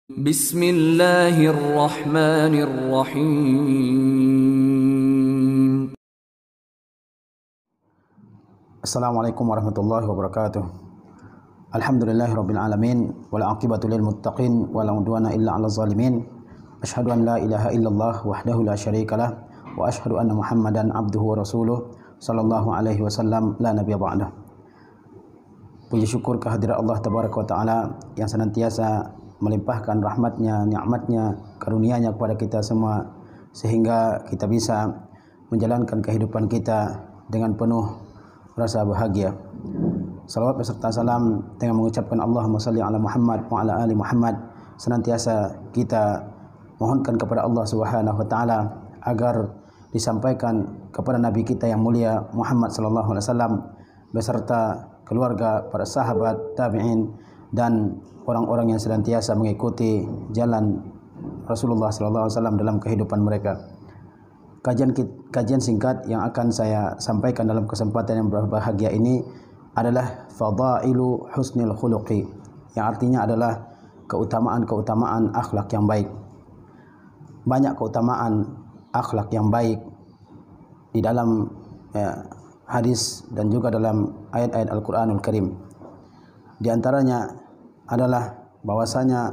Bismillahirrahmanirrahim. Assalamualaikum warahmatullahi wabarakatuh. Alhamdulillahirabbil alamin wal aqibatu lil muttaqin wala udwana illa 'alal zalimin. Asyhadu an la ilaha illallah wahdahu la syarikalah wa asyhadu anna Muhammadan abduhu wa rasuluh sallallahu alaihi wasallam la nabiyya ba'dah. Puji syukur kehadirat Allah tabaraka wa taala yang senantiasa melimpahkan rahmatnya, nikmatnya, karunia-Nya kepada kita semua sehingga kita bisa menjalankan kehidupan kita dengan penuh rasa bahagia. Salawat beserta salam dengan mengucapkan Allahumma salli ala Muhammad wa ala ali Muhammad, senantiasa kita mohonkan kepada Allah Subhanahu wa taala agar disampaikan kepada nabi kita yang mulia Muhammad sallallahu alaihi wasallam beserta keluarga, para sahabat, tabi'in dan orang-orang yang senantiasa mengikuti jalan Rasulullah sallallahu alaihi wasallam dalam kehidupan mereka. Kajian singkat yang akan saya sampaikan dalam kesempatan yang berbahagia ini adalah fadailu husnil khuluqi, yang artinya adalah keutamaan-keutamaan akhlak yang baik. Banyak keutamaan akhlak yang baik di dalam hadis dan juga dalam ayat-ayat Al-Qur'anul Karim. Di antaranya adalah bahwasanya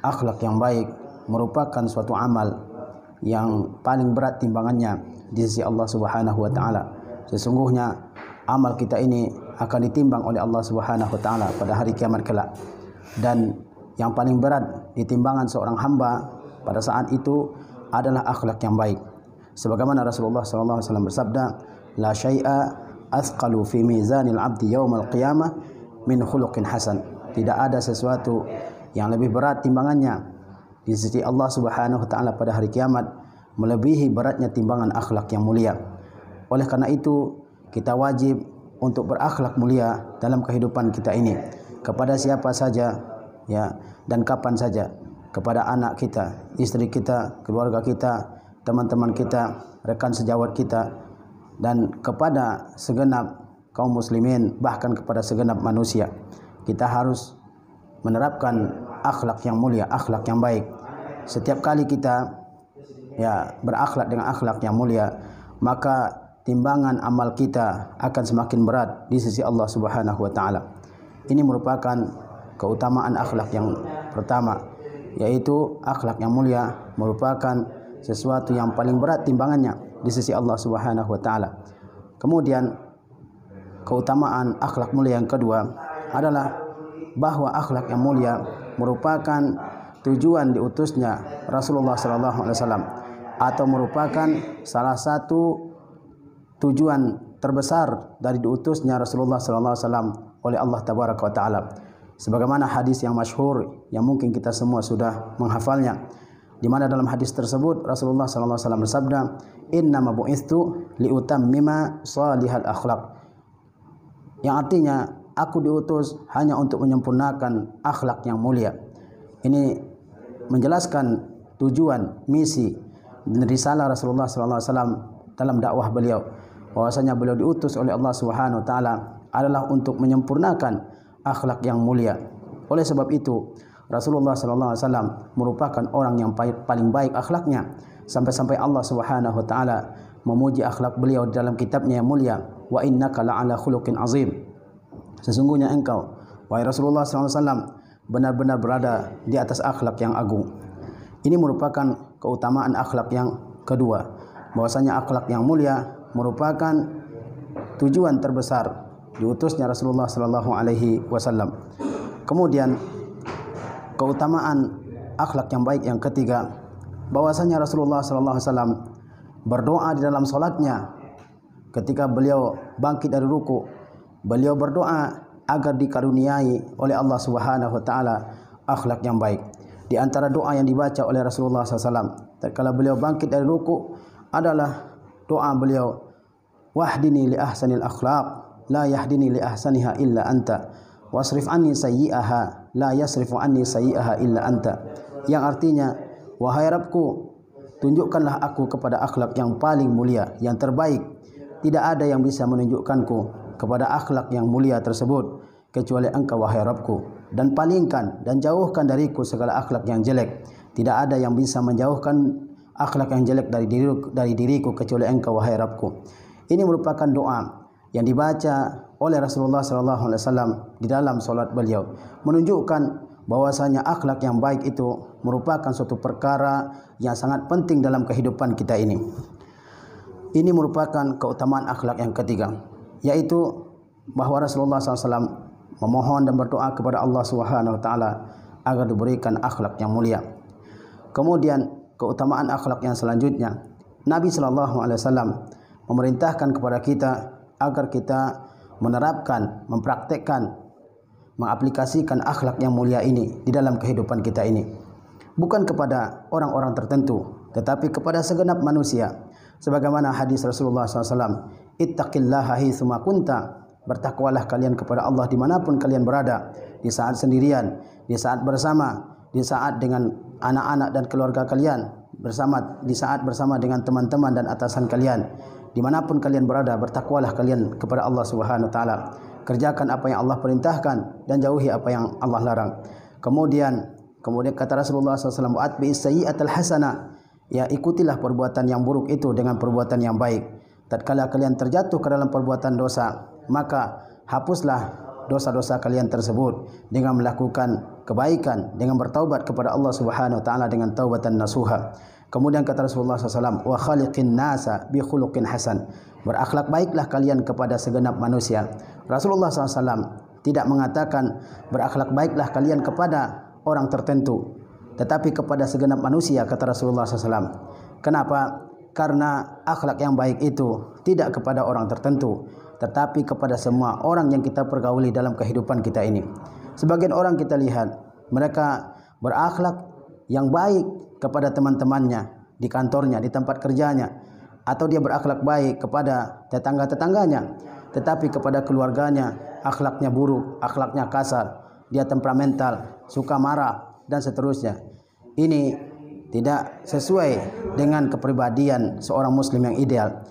akhlak yang baik merupakan suatu amal yang paling berat timbangannya di sisi Allah Subhanahu wa taala. Sesungguhnya amal kita ini akan ditimbang oleh Allah Subhanahu wa taala pada hari kiamat kelak. Dan yang paling berat di timbangan seorang hamba pada saat itu adalah akhlak yang baik. Sebagaimana Rasulullah sallallahu alaihi wasallam bersabda, la syai'a athqalu fi mizanil 'abdi yaumal qiyamah min khuluqin hasan. Tidak ada sesuatu yang lebih berat timbangannya di sisi Allah Subhanahu wa taala pada hari kiamat melebihi beratnya timbangan akhlak yang mulia. Oleh karena itu, kita wajib untuk berakhlak mulia dalam kehidupan kita ini kepada siapa saja ya dan kapan saja, kepada anak kita, istri kita, keluarga kita, teman-teman kita, rekan sejawat kita, dan kepada segenap kaum muslimin, bahkan kepada segenap manusia. Kita harus menerapkan akhlak yang mulia, akhlak yang baik. Setiap kali kita berakhlak dengan akhlak yang mulia, maka timbangan amal kita akan semakin berat di sisi Allah Subhanahu wa taala. Ini merupakan keutamaan akhlak yang pertama, yaitu akhlak yang mulia merupakan sesuatu yang paling berat timbangannya di sisi Allah Subhanahu wa taala. Kemudian keutamaan akhlak mulia yang kedua adalah bahwa akhlak yang mulia merupakan tujuan diutusnya Rasulullah sallallahu alaihi wasallam, atau merupakan salah satu tujuan terbesar dari diutusnya Rasulullah sallallahu alaihi wasallam oleh Allah tabaraka wa taala. Sebagaimana hadis yang masyhur yang mungkin kita semua sudah menghafalnya, di mana dalam hadis tersebut Rasulullah sallallahu alaihi wasallam bersabda, "Innama bu'istu liutammima salihal akhlaq." Yang artinya, aku diutus hanya untuk menyempurnakan akhlak yang mulia. Ini menjelaskan tujuan, misi dan risalah Rasulullah sallallahu alaihi wasallam dalam dakwah beliau, bahwasanya beliau diutus oleh Allah Subhanahu wa taala adalah untuk menyempurnakan akhlak yang mulia. Oleh sebab itu, Rasulullah sallallahu alaihi wasallam merupakan orang yang paling baik akhlaknya, sampai-sampai Allah Subhanahu wa taala memuji akhlak beliau di dalam kitabnya yang mulia, wa innaka la'ala khuluqin azim. Sesungguhnya engkau, wahai Rasulullah sallallahu alaihi wasallam, benar-benar berada di atas akhlak yang agung. Ini merupakan keutamaan akhlak yang kedua, bahwasanya akhlak yang mulia merupakan tujuan terbesar diutusnya Rasulullah sallallahu alaihi wasallam. Kemudian keutamaan akhlak yang baik yang ketiga, bahwasanya Rasulullah sallallahu alaihi wasallam berdoa di dalam salatnya ketika beliau bangkit dari ruku. Beliau berdoa agar dikaruniai oleh Allah Subhanahu wa taala akhlak yang baik. Di antara doa yang dibaca oleh Rasulullah SAW tatkala beliau bangkit dari ruku adalah doa beliau, wahdini li ahsanil akhlaq la yahdini li ahsaniha illa anta wasrif anni sayyi'aha la yasrifu anni sayyi'aha illa anta. Yang artinya, wahai Rabbku, tunjukkanlah aku kepada akhlak yang paling mulia, yang terbaik. Tidak ada yang bisa menunjukkanku kepada akhlak yang mulia tersebut, kecuali Engkau wahai Rabbku, dan palingkan dan jauhkan dariku segala akhlak yang jelek. Tidak ada yang bisa menjauhkan akhlak yang jelek dari diriku kecuali Engkau wahai Rabbku. Ini merupakan doa yang dibaca oleh Rasulullah SAW di dalam solat beliau, menunjukkan bahwasanya akhlak yang baik itu merupakan suatu perkara yang sangat penting dalam kehidupan kita ini. Ini merupakan keutamaan akhlak yang ketiga, yaitu bahwa Rasulullah SAW memohon dan berdoa kepada Allah Subhanahu Wa Taala agar diberikan akhlak yang mulia. Kemudian keutamaan akhlak yang selanjutnya, Nabi SAW memerintahkan kepada kita agar kita menerapkan, mempraktekkan, mengaplikasikan akhlak yang mulia ini di dalam kehidupan kita ini. Bukan kepada orang-orang tertentu, tetapi kepada segenap manusia. Sebagaimana hadis Rasulullah SAW, ittaqillaha haitsuma kunta, bertakwalah kalian kepada Allah dimanapun kalian berada, di saat sendirian, di saat bersama, di saat dengan anak-anak dan keluarga kalian, di saat bersama dengan teman-teman dan atasan kalian. Dimanapun kalian berada, bertakwalah kalian kepada Allah Subhanahu Wa Taala. Kerjakan apa yang Allah perintahkan dan jauhi apa yang Allah larang. Kemudian kata Rasulullah SAW, atbi'is sayyi'atal hasanah, ya ikutilah perbuatan yang buruk itu dengan perbuatan yang baik. Tatkala kalian terjatuh ke dalam perbuatan dosa, maka hapuslah dosa-dosa kalian tersebut dengan melakukan kebaikan, dengan bertaubat kepada Allah Subhanahu Wa Taala dengan taubatan nasuha. Kemudian kata Rasulullah SAW, wa khaliqin nasa bi khuluqin hasan, berakhlak baiklah kalian kepada segenap manusia. Rasulullah SAW tidak mengatakan berakhlak baiklah kalian kepada orang tertentu, tetapi kepada segenap manusia, kata Rasulullah SAW. Kenapa? Karena akhlak yang baik itu tidak kepada orang tertentu, tetapi kepada semua orang yang kita pergauli dalam kehidupan kita ini. Sebagian orang kita lihat mereka berakhlak yang baik kepada teman-temannya di kantornya, di tempat kerjanya, atau dia berakhlak baik kepada tetangga-tetangganya, tetapi kepada keluarganya akhlaknya buruk, akhlaknya kasar, dia temperamental, suka marah dan seterusnya. Ini tidak sesuai dengan kepribadian seorang muslim yang ideal.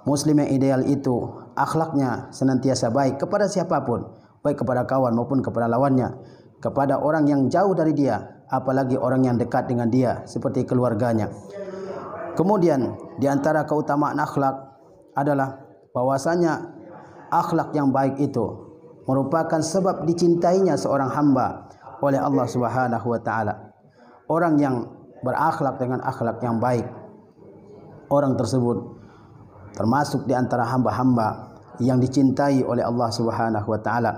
Muslim yang ideal itu akhlaknya senantiasa baik kepada siapapun, baik kepada kawan maupun kepada lawannya, kepada orang yang jauh dari dia, apalagi orang yang dekat dengan dia seperti keluarganya. Kemudian di antara keutamaan akhlak adalah bahwasanya akhlak yang baik itu merupakan sebab dicintainya seorang hamba oleh Allah Subhanahu Wa Taala. Orang yang berakhlak dengan akhlak yang baik, orang tersebut termasuk di antara hamba-hamba yang dicintai oleh Allah Subhanahu Wa Taala.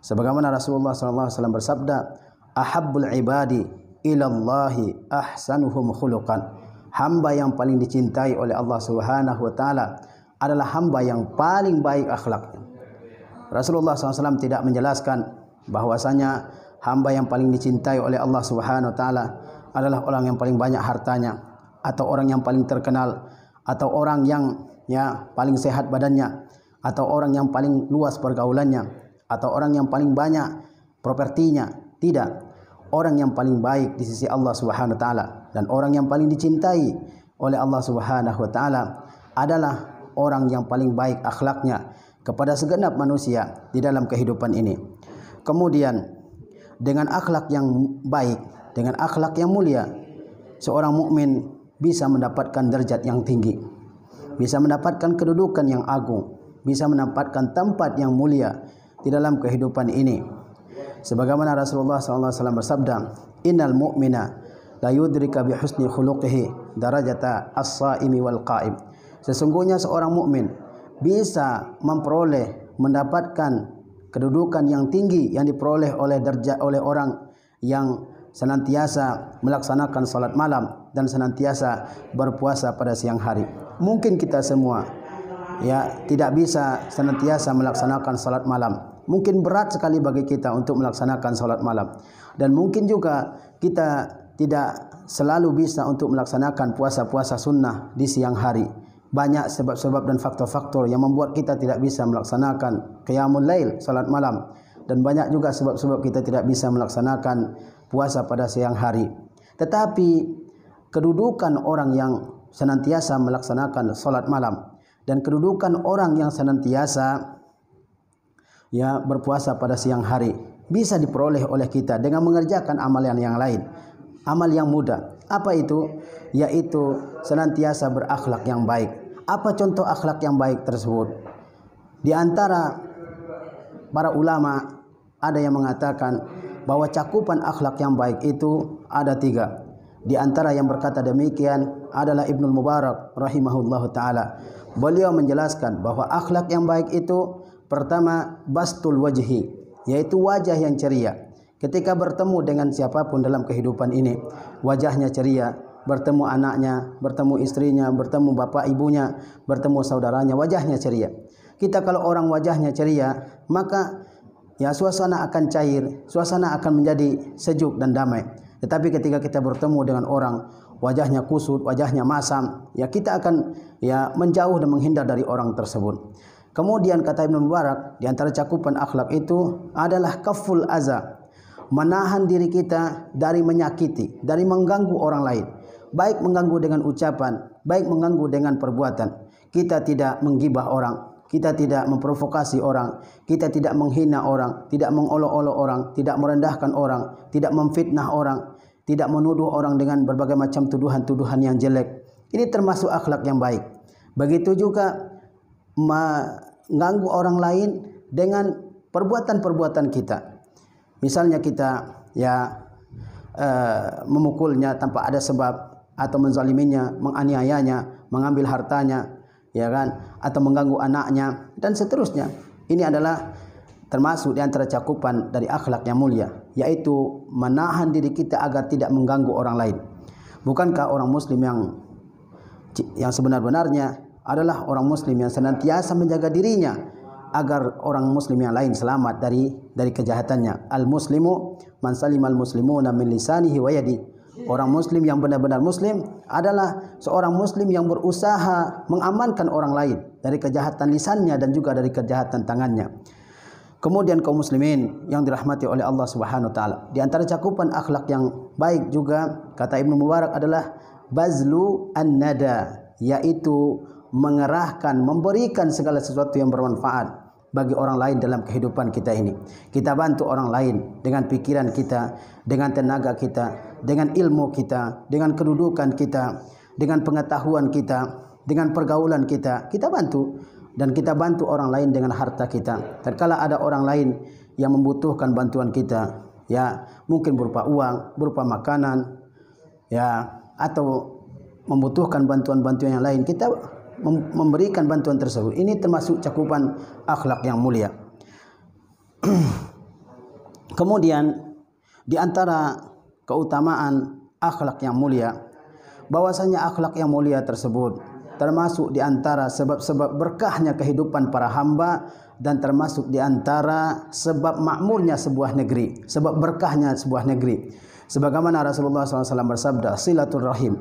Sebagaimana Rasulullah SAW bersabda, ahabbul ibadi ilallahi ahsanuhum khuluqan. Hamba yang paling dicintai oleh Allah Subhanahu Wa Taala adalah hamba yang paling baik akhlaknya. Rasulullah SAW tidak menjelaskan bahwasanya hamba yang paling dicintai oleh Allah Subhanahu Wa Taala adalah orang yang paling banyak hartanya, atau orang yang paling terkenal, atau orang yang paling sehat badannya, atau orang yang paling luas pergaulannya, atau orang yang paling banyak propertinya. Tidak. Orang yang paling baik di sisi Allah Subhanahu Wa Taala dan orang yang paling dicintai oleh Allah Subhanahu Wa Taala adalah orang yang paling baik akhlaknya kepada segenap manusia di dalam kehidupan ini. Kemudian dengan akhlak yang baik, dengan akhlak yang mulia, seorang mukmin bisa mendapatkan derajat yang tinggi, bisa mendapatkan kedudukan yang agung, bisa mendapatkan tempat yang mulia di dalam kehidupan ini. Sebagaimana Rasulullah SAW bersabda, innal mu'mina la yudrika bi husni khuluqihi darajata as-saimi wal qa'im. Sesungguhnya seorang mukmin bisa mendapatkan kedudukan yang tinggi yang diperoleh oleh orang yang senantiasa melaksanakan salat malam dan senantiasa berpuasa pada siang hari. Mungkin kita semua tidak bisa senantiasa melaksanakan salat malam. Mungkin berat sekali bagi kita untuk melaksanakan salat malam, dan mungkin juga kita tidak selalu bisa untuk melaksanakan puasa-puasa sunnah di siang hari. Banyak sebab-sebab dan faktor-faktor yang membuat kita tidak bisa melaksanakan qiyamul lail, salat malam, dan banyak juga sebab-sebab kita tidak bisa melaksanakan puasa pada siang hari. Tetapi kedudukan orang yang senantiasa melaksanakan salat malam dan kedudukan orang yang senantiasa ya berpuasa pada siang hari bisa diperoleh oleh kita dengan mengerjakan amalan yang lain, amal yang mudah. Apa itu? Yaitu senantiasa berakhlak yang baik. Apa contoh akhlak yang baik tersebut? Di antara para ulama ada yang mengatakan bahwa cakupan akhlak yang baik itu ada 3. Di antara yang berkata demikian adalah Ibnu Mubarak rahimahullahu taala. Beliau menjelaskan bahwa akhlak yang baik itu pertama bastul wajhi, yaitu wajah yang ceria. Ketika bertemu dengan siapapun dalam kehidupan ini, wajahnya ceria, bertemu anaknya, bertemu istrinya, bertemu bapak ibunya, bertemu saudaranya, wajahnya ceria. Kita kalau orang wajahnya ceria, maka ya suasana akan cair, suasana akan menjadi sejuk dan damai. Tetapi ketika kita bertemu dengan orang wajahnya kusut, wajahnya masam, ya kita akan ya menjauh dan menghindar dari orang tersebut. Kemudian kata Ibnu Mubarak, di antara cakupan akhlak itu adalah kaful aza, menahan diri kita dari menyakiti, dari mengganggu orang lain, baik mengganggu dengan ucapan, baik mengganggu dengan perbuatan. Kita tidak menggibah orang, kita tidak memprovokasi orang, kita tidak menghina orang, tidak mengolok-olok orang, tidak merendahkan orang, tidak memfitnah orang, tidak menuduh orang dengan berbagai macam tuduhan-tuduhan yang jelek. Ini termasuk akhlak yang baik. Begitu juga mengganggu orang lain dengan perbuatan-perbuatan kita. Misalnya kita ya memukulnya tanpa ada sebab, atau menzaliminya, menganiayanya, mengambil hartanya, ya kan, atau mengganggu anaknya dan seterusnya. Ini adalah termasuk di antara cakupan dari akhlak yang mulia, yaitu menahan diri kita agar tidak mengganggu orang lain. Bukankah orang muslim yang sebenar-benarnya adalah orang muslim yang senantiasa menjaga dirinya agar orang muslim yang lain selamat dari kejahatannya. Al-muslimu man salimal muslimuna min lisanihi wa yadihi. Orang muslim yang benar-benar muslim adalah seorang muslim yang berusaha mengamankan orang lain dari kejahatan lisannya dan juga dari kejahatan tangannya. Kemudian kaum muslimin yang dirahmati oleh Allah Subhanahu wa taala, di antara cakupan akhlak yang baik juga kata Ibnu Mubarak adalah bazlu an-nada, yaitu mengerahkan, memberikan segala sesuatu yang bermanfaat bagi orang lain dalam kehidupan kita ini. Kita bantu orang lain dengan pikiran kita, dengan tenaga kita, dengan ilmu kita, dengan kedudukan kita, dengan pengetahuan kita, dengan pergaulan kita. Kita bantu, dan kita bantu orang lain dengan harta kita. Terkala ada orang lain yang membutuhkan bantuan kita, ya mungkin berupa uang, berupa makanan, ya atau membutuhkan bantuan-bantuan yang lain, kita memberikan bantuan tersebut. Ini termasuk cakupan akhlak yang mulia. Kemudian di antara keutamaan akhlak yang mulia, bahwasanya akhlak yang mulia tersebut termasuk di antara sebab-sebab berkahnya kehidupan para hamba, dan termasuk di antara sebab makmurnya sebuah negeri, sebab berkahnya sebuah negeri. Sebagaimana Rasulullah SAW bersabda, silatul rahim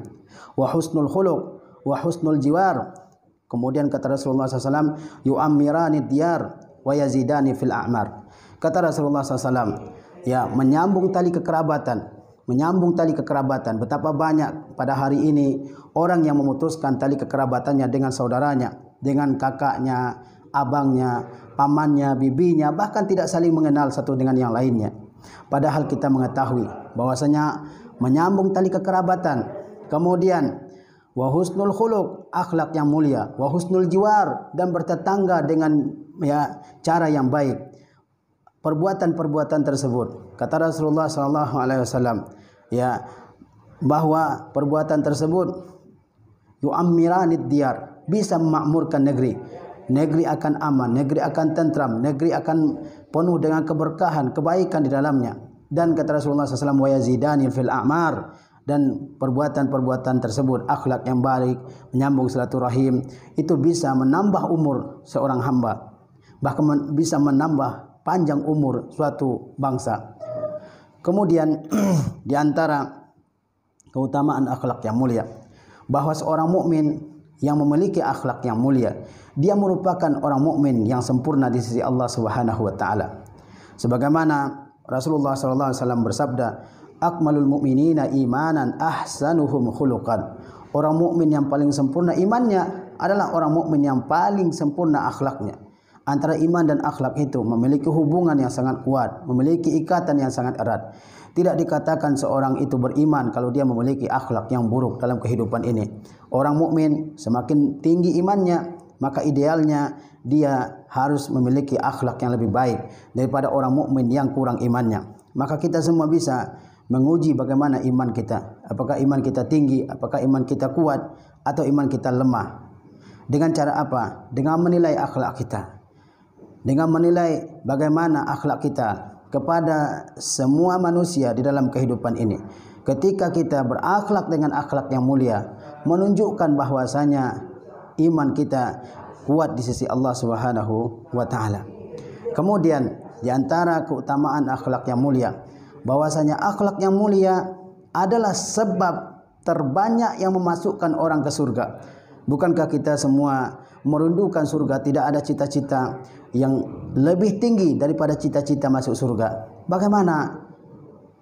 wa husnul khuluq wa husnul jiwar. Kemudian kata Rasulullah SAW, yu'ammirani diyar wa yazidani fil a'mar. Kata Rasulullah SAW, ya menyambung tali kekerabatan, menyambung tali kekerabatan. Betapa banyak pada hari ini orang yang memutuskan tali kekerabatannya dengan saudaranya, dengan kakaknya, abangnya, pamannya, bibinya, bahkan tidak saling mengenal satu dengan yang lainnya. Padahal kita mengetahui bahwasanya menyambung tali kekerabatan, kemudian wa husnul khuluq, akhlak yang mulia, wa husnul jiwar, dan bertetangga dengan ya cara yang baik. Perbuatan-perbuatan tersebut, kata Rasulullah SAW, ya bahwa perbuatan tersebut yu'ammiranid diyar, bisa memakmurkan negeri. Negeri akan aman, negeri akan tentram, negeri akan penuh dengan keberkahan, kebaikan di dalamnya. Dan kata Rasulullah SAW, wa yazidani fil a'mar, dan perbuatan-perbuatan tersebut, akhlak yang baik, menyambung silaturahim, itu bisa menambah umur seorang hamba, bahkan bisa menambah panjang umur suatu bangsa. Kemudian di antara keutamaan akhlak yang mulia, bahwa seorang mukmin yang memiliki akhlak yang mulia, dia merupakan orang mukmin yang sempurna di sisi Allah Subhanahu wa taala. Sebagaimana Rasulullah SAW bersabda, akmalul mu'minina imanan ahsanuhum khuluqan. Orang mukmin yang paling sempurna imannya adalah orang mukmin yang paling sempurna akhlaknya. antara iman dan akhlak itu memiliki hubungan yang sangat kuat, memiliki ikatan yang sangat erat. Tidak dikatakan seorang itu beriman kalau dia memiliki akhlak yang buruk dalam kehidupan ini. Orang mukmin semakin tinggi imannya, maka idealnya dia harus memiliki akhlak yang lebih baik daripada orang mukmin yang kurang imannya. Maka kita semua bisa menguji bagaimana iman kita. Apakah iman kita tinggi, apakah iman kita kuat, atau iman kita lemah. Dengan cara apa? Dengan menilai akhlak kita. Dengan menilai bagaimana akhlak kita kepada semua manusia di dalam kehidupan ini. Ketika kita berakhlak dengan akhlak yang mulia, menunjukkan bahwasanya iman kita kuat di sisi Allah Subhanahu wa taala. Kemudian di antara keutamaan akhlak yang mulia, bahwasanya akhlak yang mulia adalah sebab terbanyak yang memasukkan orang ke surga. Bukankah kita semua merindukan surga? Tidak ada cita-cita yang lebih tinggi daripada cita-cita masuk surga. Bagaimana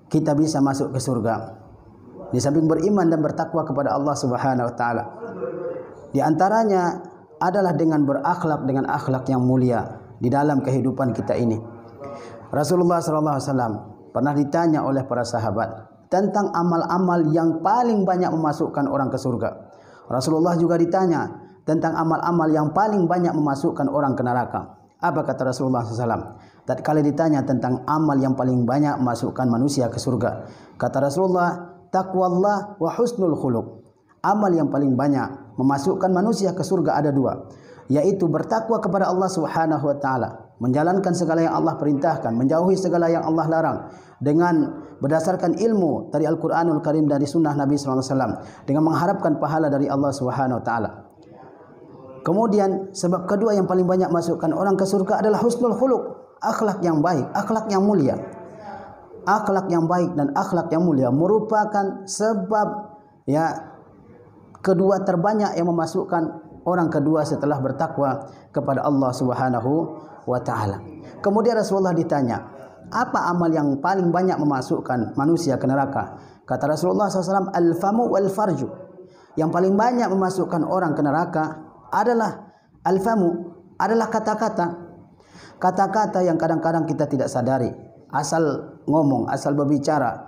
kita bisa masuk ke surga? Di samping beriman dan bertakwa kepada Allah Subhanahu wa taala, di antaranya adalah dengan berakhlak dengan akhlak yang mulia di dalam kehidupan kita ini. Rasulullah SAW pernah ditanya oleh para sahabat tentang amal-amal yang paling banyak memasukkan orang ke surga. Rasulullah juga ditanya tentang amal-amal yang paling banyak memasukkan orang ke neraka. Apa kata Rasulullah SAW? Tatkala ditanya tentang amal yang paling banyak memasukkan manusia ke surga, kata Rasulullah, taqwallah wa husnul khuluq. Amal yang paling banyak memasukkan manusia ke surga ada dua, yaitu bertakwa kepada Allah Subhanahu wa taala, menjalankan segala yang Allah perintahkan, menjauhi segala yang Allah larang, dengan berdasarkan ilmu dari Al-Quranul Karim, dari sunnah Nabi SAW, dengan mengharapkan pahala dari Allah Subhanahu wa taala. Kemudian sebab kedua yang paling banyak masukkan orang ke surga adalah husnul khuluq, akhlak yang baik, akhlak yang mulia. Akhlak yang baik dan akhlak yang mulia merupakan sebab kedua terbanyak yang memasukkan orang kedua setelah bertakwa kepada Allah Subhanahu wa taala. Kemudian Rasulullah ditanya, apa amal yang paling banyak memasukkan manusia ke neraka? Kata Rasulullah SAW, al-famu wal farju. Yang paling banyak memasukkan orang ke neraka adalah al-famu, adalah kata-kata. Kata-kata yang kadang-kadang kita tidak sadari, asal ngomong, asal berbicara,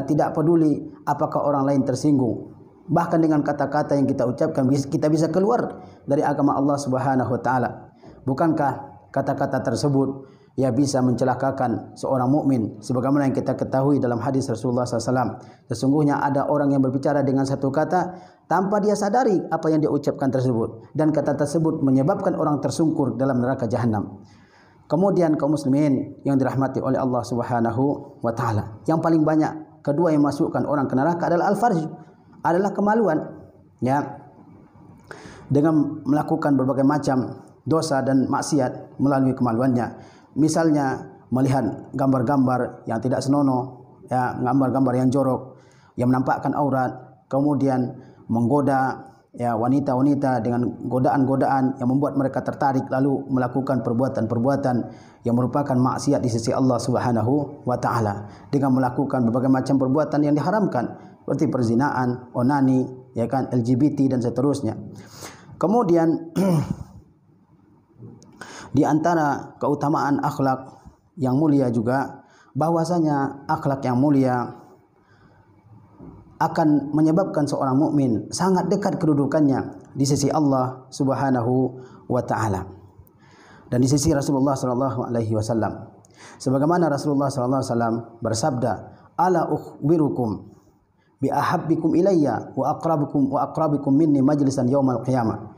tidak peduli apakah orang lain tersinggung. Bahkan dengan kata-kata yang kita ucapkan kita bisa keluar dari agama Allah Subhanahu wa taala. Bukankah kata-kata tersebut bisa mencelakakan seorang mukmin, sebagaimana yang kita ketahui dalam hadis Rasulullah SAW. Sesungguhnya ada orang yang berbicara dengan satu kata tanpa dia sadari apa yang dia ucapkan tersebut, dan kata tersebut menyebabkan orang tersungkur dalam neraka jahanam. Kemudian kaum muslimin yang dirahmati oleh Allah Subhanahu wa taala, yang paling banyak kedua yang masukkan orang ke neraka adalah al-farj, adalah kemaluan, dengan melakukan berbagai macam dosa dan maksiat melalui kemaluannya. Misalnya melihat gambar-gambar yang tidak senonoh, gambar-gambar yang jorok, yang menampakkan aurat, kemudian menggoda wanita-wanita dengan godaan-godaan yang membuat mereka tertarik, lalu melakukan perbuatan-perbuatan yang merupakan maksiat di sisi Allah Subhanahu wa taala, dengan melakukan berbagai macam perbuatan yang diharamkan seperti perzinaan, onani, LGBT dan seterusnya. Kemudian di antara keutamaan akhlak yang mulia juga, bahwasanya akhlak yang mulia akan menyebabkan seorang mukmin sangat dekat kedudukannya di sisi Allah Subhanahu wa taala dan di sisi Rasulullah sallallahu alaihi wasallam. Sebagaimana Rasulullah sallallahu alaihi wasallam bersabda, "Ala ukhbirukum bi ahabbikum ilayya wa aqrabikum minni majlisan yaumal qiyamah."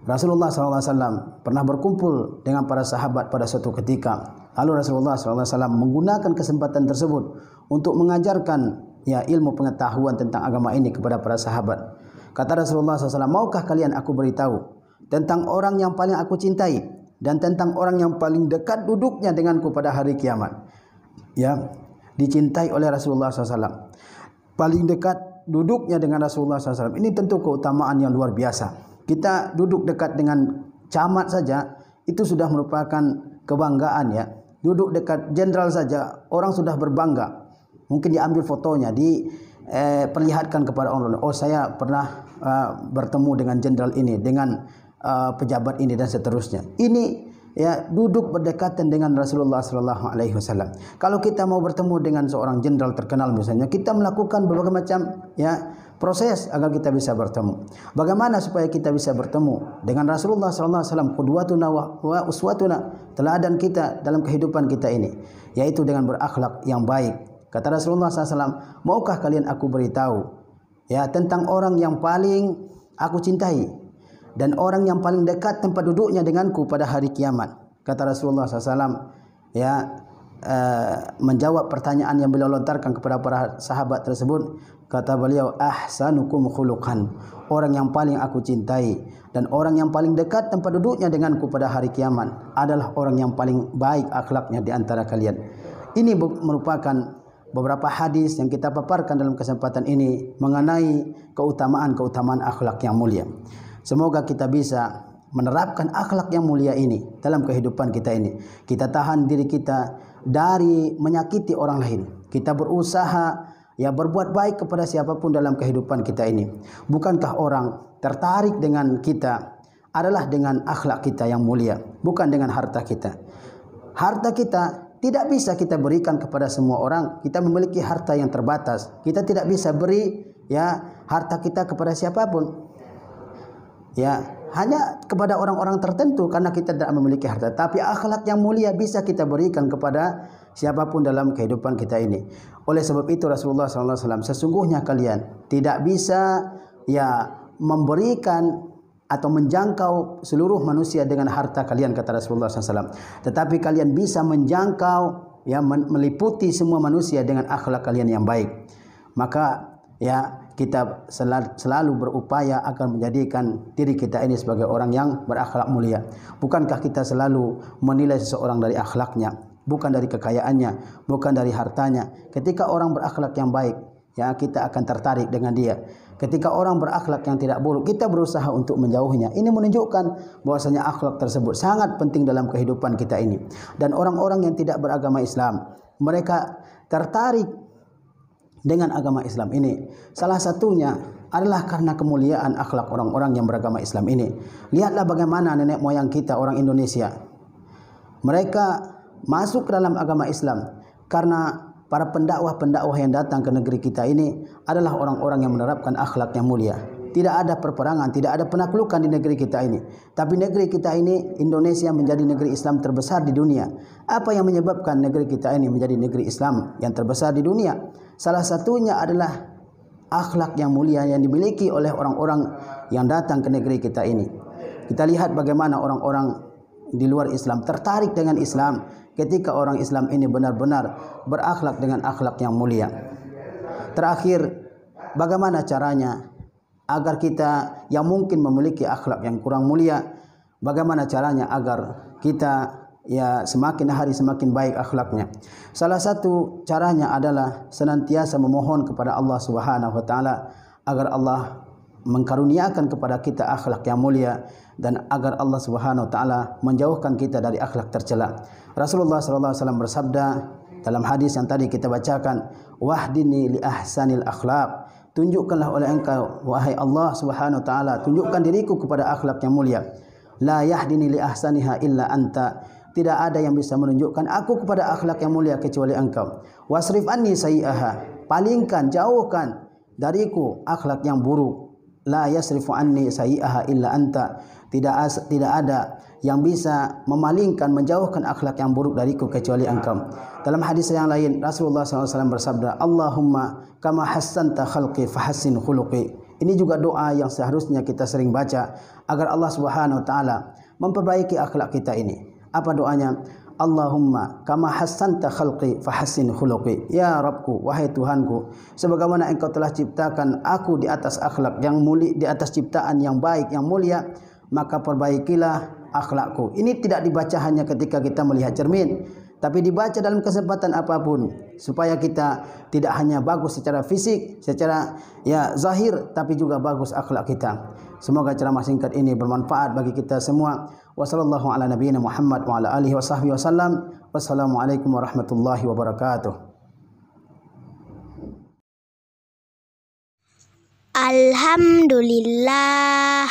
Rasulullah SAW pernah berkumpul dengan para sahabat pada suatu ketika. Lalu Rasulullah SAW menggunakan kesempatan tersebut untuk mengajarkan ilmu pengetahuan tentang agama ini kepada para sahabat. Kata Rasulullah SAW, maukah kalian aku beritahu tentang orang yang paling aku cintai dan tentang orang yang paling dekat duduknya denganku pada hari kiamat? Dicintai oleh Rasulullah SAW, paling dekat duduknya dengan Rasulullah SAW. Ini tentu keutamaan yang luar biasa. Kita duduk dekat dengan camat saja itu sudah merupakan kebanggaan. Duduk dekat jenderal saja orang sudah berbangga. Mungkin diambil fotonya, diperlihatkan kepada orang lain. Oh, saya pernah bertemu dengan jenderal ini, dengan pejabat ini dan seterusnya. Ini ya duduk berdekatan dengan Rasulullah sallallahu alaihi wasallam. Kalau kita mau bertemu dengan seorang jenderal terkenal misalnya, kita melakukan berbagai macam ya proses agar kita bisa bertemu. Bagaimana supaya kita bisa bertemu dengan Rasulullah sallallahu alaihi wasallam, qudwatuna wa uswatuna, teladan kita dalam kehidupan kita ini, yaitu dengan berakhlak yang baik. Kata Rasulullah sallallahu alaihi wasallam, maukah kalian aku beritahu ya tentang orang yang paling aku cintai dan orang yang paling dekat tempat duduknya denganku pada hari kiamat. Kata Rasulullah SAW, ya menjawab pertanyaan yang beliau lontarkan kepada para sahabat tersebut. Kata beliau, ahsanukum khuluqan, orang yang paling aku cintai dan orang yang paling dekat tempat duduknya denganku pada hari kiamat adalah orang yang paling baik akhlaknya di antara kalian. Ini merupakan beberapa hadis yang kita paparkan dalam kesempatan ini mengenai keutamaan-keutamaan akhlak yang mulia. Semoga kita bisa menerapkan akhlak yang mulia ini dalam kehidupan kita ini. Kita tahan diri kita dari menyakiti orang lain. Kita berusaha ya berbuat baik kepada siapapun dalam kehidupan kita ini. Bukankah orang tertarik dengan kita adalah dengan akhlak kita yang mulia, bukan dengan harta kita. Harta kita tidak bisa kita berikan kepada semua orang. Kita memiliki harta yang terbatas. Kita tidak bisa beri ya harta kita kepada siapapun. Ya, hanya kepada orang-orang tertentu karena kita tidak memiliki harta. Tapi akhlak yang mulia bisa kita berikan kepada siapapun dalam kehidupan kita ini. Oleh sebab itu Rasulullah SAW, sesungguhnya kalian tidak bisa ya memberikan atau menjangkau seluruh manusia dengan harta kalian, kata Rasulullah SAW. Tetapi kalian bisa menjangkau ya meliputi semua manusia dengan akhlak kalian yang baik. Maka ya kita selalu berupaya akan menjadikan diri kita ini sebagai orang yang berakhlak mulia. Bukankah kita selalu menilai seseorang dari akhlaknya, bukan dari kekayaannya, bukan dari hartanya. Ketika orang berakhlak yang baik, ya kita akan tertarik dengan dia. Ketika orang berakhlak yang tidak buruk, kita berusaha untuk menjauhnya. Ini menunjukkan bahwasanya akhlak tersebut sangat penting dalam kehidupan kita ini. Dan orang-orang yang tidak beragama Islam, mereka tertarik dengan agama Islam ini. Salah satunya adalah karena kemuliaan akhlak orang-orang yang beragama Islam ini. Lihatlah bagaimana nenek moyang kita orang Indonesia. Mereka masuk ke dalam agama Islam karena para pendakwah-pendakwah yang datang ke negeri kita ini adalah orang-orang yang menerapkan akhlak yang mulia. Tidak ada perperangan, tidak ada penaklukan di negeri kita ini. Tapi negeri kita ini, Indonesia, menjadi negeri Islam terbesar di dunia. Apa yang menyebabkan negeri kita ini menjadi negeri Islam yang terbesar di dunia? Salah satunya adalah akhlak yang mulia yang dimiliki oleh orang-orang yang datang ke negeri kita ini. Kita lihat bagaimana orang-orang di luar Islam tertarik dengan Islam ketika orang Islam ini benar-benar berakhlak dengan akhlak yang mulia. Terakhir, bagaimana caranya agar kita yang mungkin memiliki akhlak yang kurang mulia, bagaimana caranya agar kita ya semakin hari semakin baik akhlaknya? Salah satu caranya adalah senantiasa memohon kepada Allah Subhanahu wa taala agar Allah mengkaruniakan kepada kita akhlak yang mulia dan agar Allah Subhanahu wa taala menjauhkan kita dari akhlak tercela. Rasulullah sallallahu alaihi wasallam bersabda dalam hadis yang tadi kita bacakan, wahdini li ahsanil akhlaq, tunjukkanlah oleh engkau wahai Allah Subhanahu wa taala, tunjukkan diriku kepada akhlak yang mulia. La yahdini li ahsaniha illa anta, tidak ada yang bisa menunjukkan aku kepada akhlak yang mulia kecuali engkau. Wasrif anni sayyi'aha, palingkan, jauhkan dariku akhlak yang buruk. La yasrifu anni sayyi'aha illa anta, tidak ada yang bisa memalingkan, menjauhkan akhlak yang buruk dariku kecuali engkau. Dalam hadis yang lain Rasulullah SAW bersabda, Allahumma kama hassanta khalqi fahassin khuluqi. Ini juga doa yang seharusnya kita sering baca agar Allah Subhanahu wa taala memperbaiki akhlak kita ini. Apa doanya? Allahumma kama hassanta khalqi fahassin khuluqi. Ya Rabbku, wahai Tuhanku, sebagaimana engkau telah ciptakan aku di atas akhlak yang mulia, di atas ciptaan yang baik, yang mulia, maka perbaikilah akhlakku. Ini tidak dibaca hanya ketika kita melihat cermin, tapi dibaca dalam kesempatan apapun, supaya kita tidak hanya bagus secara fisik, secara ya zahir, tapi juga bagus akhlak kita. Semoga ceramah singkat ini bermanfaat bagi kita semua. Wassallallahu ala nabiyina Muhammad wa ala alihi wasahbihi wasallam. Wassalamualaikum warahmatullahi wabarakatuh. Alhamdulillah.